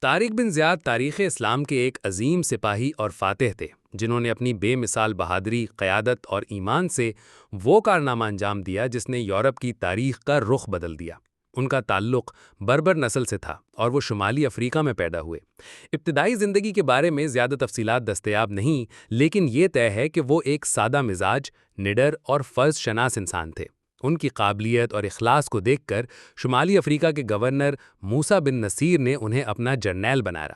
طارق بن زیاد تاریخ اسلام کے ایک عظیم سپاہی اور فاتح تھے جنہوں نے اپنی بے مثال بہادری، قیادت اور ایمان سے وہ کارنامہ انجام دیا جس نے یورپ کی تاریخ کا رخ بدل دیا۔ ان کا تعلق بربر نسل سے تھا اور وہ شمالی افریقہ میں پیدا ہوئے۔ ابتدائی زندگی کے بارے میں زیادہ تفصیلات دستیاب نہیں، لیکن یہ طے ہے کہ وہ ایک سادہ مزاج، نڈر اور فرض شناس انسان تھے۔ ان کی قابلیت اور اخلاص کو دیکھ کر شمالی افریقہ کے گورنر موسیٰ بن نصیر نے انہیں اپنا جرنیل بنایا۔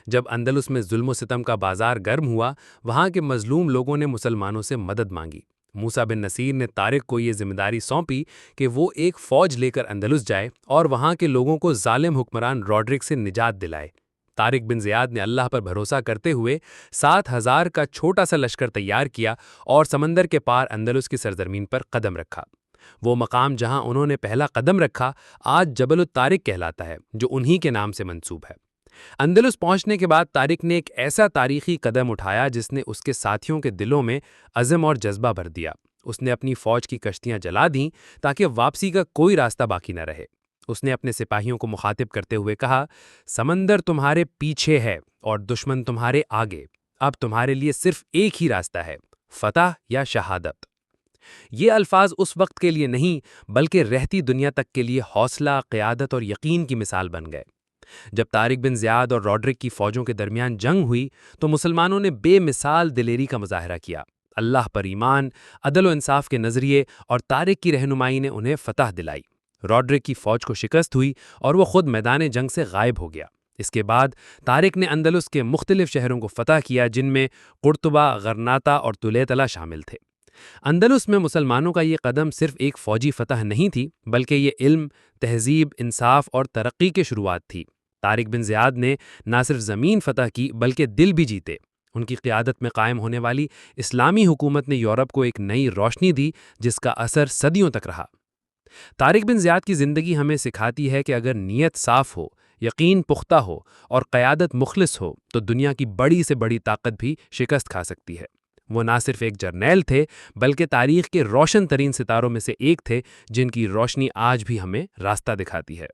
جب اندلس میں ظلم و ستم کا بازار گرم ہوا، وہاں کے مظلوم لوگوں نے مسلمانوں سے مدد مانگی۔ موسیٰ بن نصیر نے طارق کو یہ ذمہ داری سونپی کہ وہ ایک فوج لے کر اندلس جائے اور وہاں کے لوگوں کو ظالم حکمران روڈرک سے نجات دلائے۔ طارق بن زیاد نے اللہ پر بھروسہ کرتے ہوئے 7,000 کا چھوٹا سا لشکر تیار کیا اور سمندر کے پار اندلس کی سرزمین پر قدم رکھا۔ وہ مقام جہاں انہوں نے پہلا قدم رکھا آج جبل الطارق کہلاتا ہے، جو انہی کے نام سے منسوب ہے۔ اندلس پہنچنے کے بعد طارق نے ایک ایسا تاریخی قدم اٹھایا جس نے اس کے ساتھیوں کے دلوں میں عزم اور جذبہ بھر دیا۔ اس نے اپنی فوج کی کشتیاں جلا دیں تاکہ واپسی کا کوئی راستہ باقی نہ رہے۔ اس نے اپنے سپاہیوں کو مخاطب کرتے ہوئے کہا، سمندر تمہارے پیچھے ہے اور دشمن تمہارے آگے۔ اب تمہارے لیے صرف ایک ہی راستہ ہے، فتح یا شہادت۔ یہ الفاظ اس وقت کے لیے نہیں بلکہ رہتی دنیا تک کے لیے حوصلہ، قیادت اور یقین کی مثال بن گئے۔ جب طارق بن زیاد اور روڈرک کی فوجوں کے درمیان جنگ ہوئی تو مسلمانوں نے بے مثال دلیری کا مظاہرہ کیا۔ اللہ پر ایمان، عدل و انصاف کے نظریے اور طارق کی رہنمائی نے انہیں فتح دلائی۔ روڈرک کی فوج کو شکست ہوئی اور وہ خود میدان جنگ سے غائب ہو گیا۔ اس کے بعد طارق نے اندلس کے مختلف شہروں کو فتح کیا جن میں قرطبہ، غرناطہ اور طلیطلہ شامل تھے۔ اندلس میں مسلمانوں کا یہ قدم صرف ایک فوجی فتح نہیں تھی بلکہ یہ علم، تہذیب، انصاف اور ترقی کی شروعات تھی۔ طارق بن زیاد نے نہ صرف زمین فتح کی بلکہ دل بھی جیتے۔ ان کی قیادت میں قائم ہونے والی اسلامی حکومت نے یورپ کو ایک نئی روشنی دی جس کا اثر صدیوں تک رہا۔ طارق بن زیاد کی زندگی ہمیں سکھاتی ہے کہ اگر نیت صاف ہو، یقین پختہ ہو اور قیادت مخلص ہو تو دنیا کی بڑی سے بڑی طاقت بھی شکست کھا سکتی ہے۔ وہ نہ صرف ایک جرنیل تھے بلکہ تاریخ کے روشن ترین ستاروں میں سے ایک تھے جن کی روشنی آج بھی ہمیں راستہ دکھاتی ہے۔